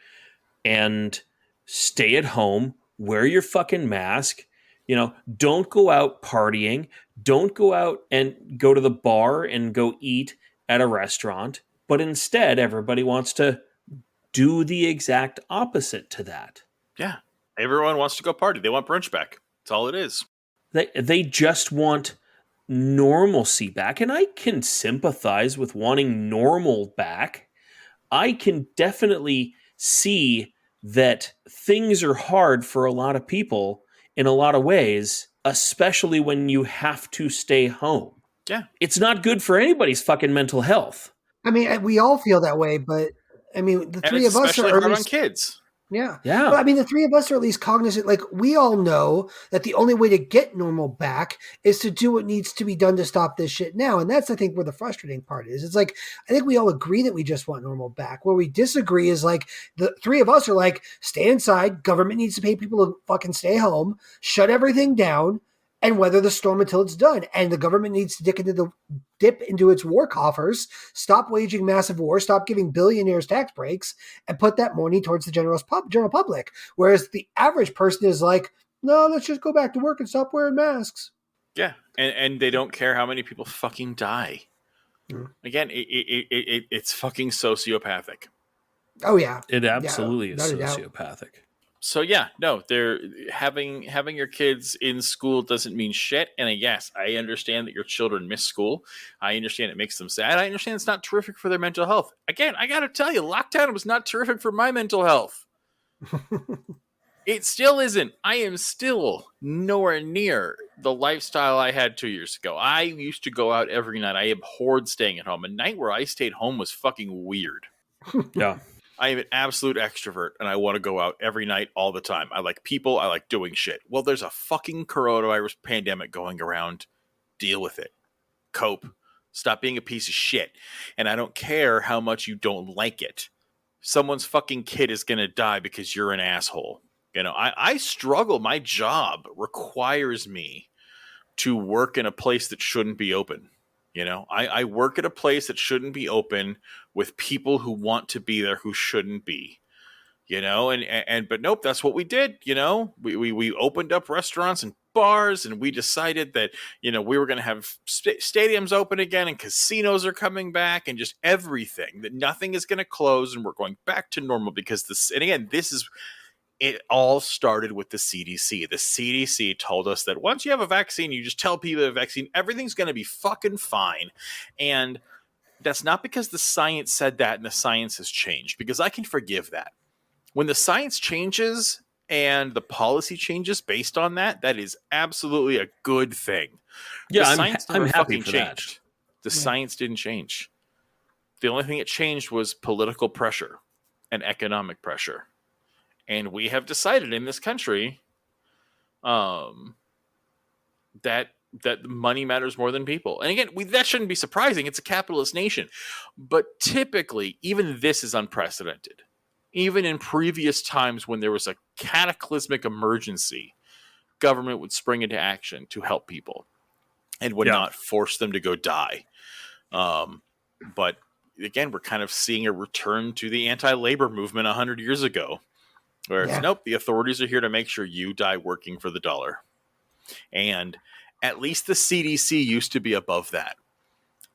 [SPEAKER 4] and stay at home, wear your fucking mask, you know, don't go out partying, don't go out and go to the bar and go eat at a restaurant, but instead everybody wants to do the exact opposite to that.
[SPEAKER 2] Yeah. Everyone wants to go party. They want brunch back. That's all it is.
[SPEAKER 4] They just want normalcy back, and I can sympathize with wanting normal back. I can definitely see that things are hard for a lot of people in a lot of ways, especially when you have to stay home.
[SPEAKER 2] Yeah.
[SPEAKER 4] It's not good for anybody's fucking mental health.
[SPEAKER 3] I mean, we all feel that way, but I mean, the three of us are
[SPEAKER 2] hard on kids.
[SPEAKER 3] Yeah.
[SPEAKER 4] Yeah.
[SPEAKER 3] But I mean, the three of us are at least cognizant. Like, we all know that the only way to get normal back is to do what needs to be done to stop this shit now. And that's, I think, where the frustrating part is. It's like, I think we all agree that we just want normal back. Where we disagree is like, the three of us are like, stay inside. Government needs to pay people to fucking stay home, shut everything down, and weather the storm until it's done. And the government needs to dip into its war coffers, stop waging massive war, stop giving billionaires tax breaks, and put that money towards the general public. Whereas the average person is like, no, let's just go back to work and stop wearing masks.
[SPEAKER 2] Yeah, and they don't care how many people fucking die. Mm. Again, it's fucking sociopathic.
[SPEAKER 3] Oh yeah,
[SPEAKER 4] it absolutely is sociopathic.
[SPEAKER 2] So yeah, no, they're having your kids in school doesn't mean shit. And yes, I understand that your children miss school. I understand it makes them sad. I understand it's not terrific for their mental health. Again, I got to tell you, lockdown was not terrific for my mental health. It still isn't. I am still nowhere near the lifestyle I had 2 years ago. I used to go out every night. I abhorred staying at home. A night where I stayed home was fucking weird.
[SPEAKER 4] Yeah.
[SPEAKER 2] I am an absolute extrovert, and I want to go out every night, all the time. I like people. I like doing shit. Well, there's a fucking coronavirus pandemic going around. Deal with it. Cope. Stop being a piece of shit. And I don't care how much you don't like it. Someone's fucking kid is going to die because you're an asshole. You know, I struggle. My job requires me to work in a place that shouldn't be open. You know, I work at a place that shouldn't be open with people who want to be there who shouldn't be. You know, but nope, that's what we did. You know, we opened up restaurants and bars, and we decided that, you know, we were going to have stadiums open again, and casinos are coming back, and just everything, that nothing is going to close, and we're going back to normal because this. And again, this is. It all started with the CDC. The CDC told us that once you have a vaccine, you just tell people you have a vaccine, everything's going to be fucking fine. And that's not because the science said that and the science has changed, because I can forgive that. When the science changes and the policy changes based on that, that is absolutely a good thing.
[SPEAKER 4] Yeah,
[SPEAKER 2] the science
[SPEAKER 4] I'm happy
[SPEAKER 2] fucking
[SPEAKER 4] for
[SPEAKER 2] changed. The science didn't change. The only thing it changed was political pressure and economic pressure. And we have decided in this country that money matters more than people. And again, that shouldn't be surprising. It's a capitalist nation. But typically, even this is unprecedented. Even in previous times when there was a cataclysmic emergency, government would spring into action to help people and would not force them to go die. But again, we're kind of seeing a return to the anti-labor movement 100 years ago. Where it's, nope, the authorities are here to make sure you die working for the dollar. And at least the CDC used to be above that.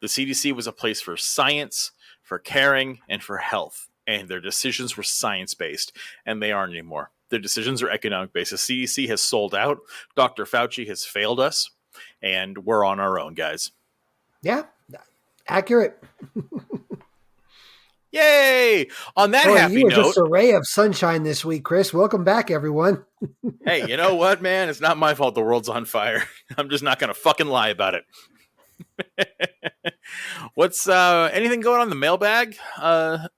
[SPEAKER 2] The CDC was a place for science, for caring, and for health. And their decisions were science-based. And they aren't anymore. Their decisions are economic-based. The CDC has sold out. Dr. Fauci has failed us. And we're on our own, guys.
[SPEAKER 3] Yeah, accurate.
[SPEAKER 2] Yay! On that happy
[SPEAKER 3] you were
[SPEAKER 2] note,
[SPEAKER 3] just a ray of sunshine this week, Chris. Welcome back, everyone.
[SPEAKER 2] Hey, you know what, man? It's not my fault the world's on fire. I'm just not going to fucking lie about it. What's anything going on in the mailbag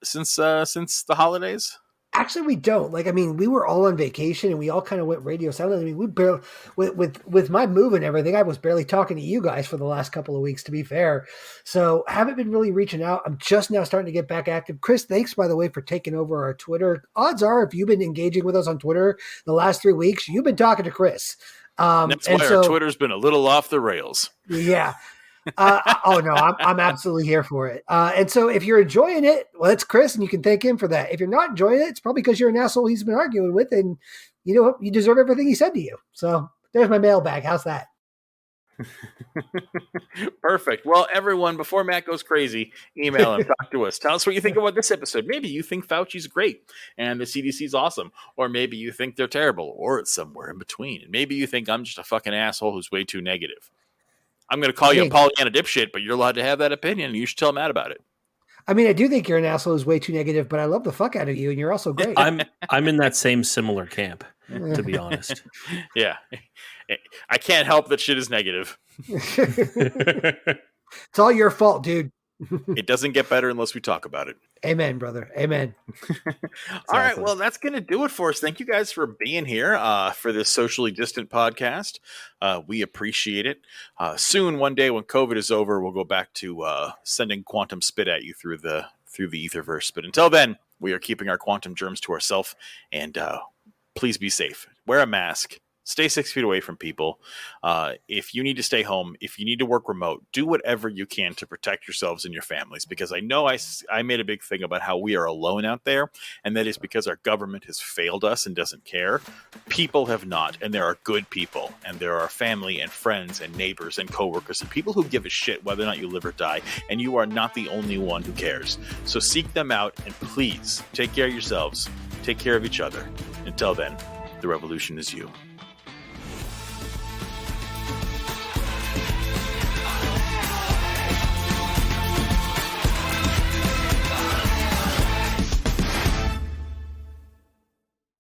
[SPEAKER 2] since the holidays?
[SPEAKER 3] Actually, we don't. Like, I mean, we were all on vacation and we all kind of went radio silent. I mean, we barely, with my move and everything, I was barely talking to you guys for the last couple of weeks, to be fair. So haven't been really reaching out. I'm just now starting to get back active. Chris, thanks, by the way, for taking over our Twitter. Odds are, if you've been engaging with us on Twitter the last 3 weeks, you've been talking to Chris.
[SPEAKER 2] That's why our Twitter's been a little off the rails.
[SPEAKER 3] Yeah. I'm absolutely here for it. And so if you're enjoying it, well, it's Chris and you can thank him for that. If you're not enjoying it, it's probably because you're an asshole he's been arguing with, and you know, you deserve everything he said to you. So there's my mailbag. How's that?
[SPEAKER 2] Perfect. Well, everyone, before Matt goes crazy, email him, talk to us. Tell us what you think about this episode. Maybe you think Fauci's great and the CDC's awesome, or maybe you think they're terrible, or it's somewhere in between. And maybe you think I'm just a fucking asshole who's way too negative. I'm going to call you a Pollyanna dipshit, but you're allowed to have that opinion, and you should tell Matt about it.
[SPEAKER 3] I mean, I do think you're an asshole who's way too negative, but I love the fuck out of you, and you're also great.
[SPEAKER 4] I'm in that same similar camp, to be honest.
[SPEAKER 2] Yeah. I can't help that shit is negative.
[SPEAKER 3] It's all your fault, dude.
[SPEAKER 2] It doesn't get better unless we talk about it.
[SPEAKER 3] Amen, brother. Amen.
[SPEAKER 2] All right. Well, that's going to do it for us. Thank you guys for being here for this socially distant podcast. We appreciate it. Soon, one day when COVID is over, we'll go back to sending quantum spit at you through the etherverse. But until then, we are keeping our quantum germs to ourselves. And please be safe. Wear a mask. Stay 6 feet away from people. If you need to stay home, if you need to work remote, do whatever you can to protect yourselves and your families. Because I know I made a big thing about how we are alone out there, and that is because our government has failed us and doesn't care. People have not, and there are good people, and there are family and friends and neighbors and coworkers and people who give a shit whether or not you live or die, and you are not the only one who cares. So seek them out, and please take care of yourselves, take care of each other. Until then, the revolution is you.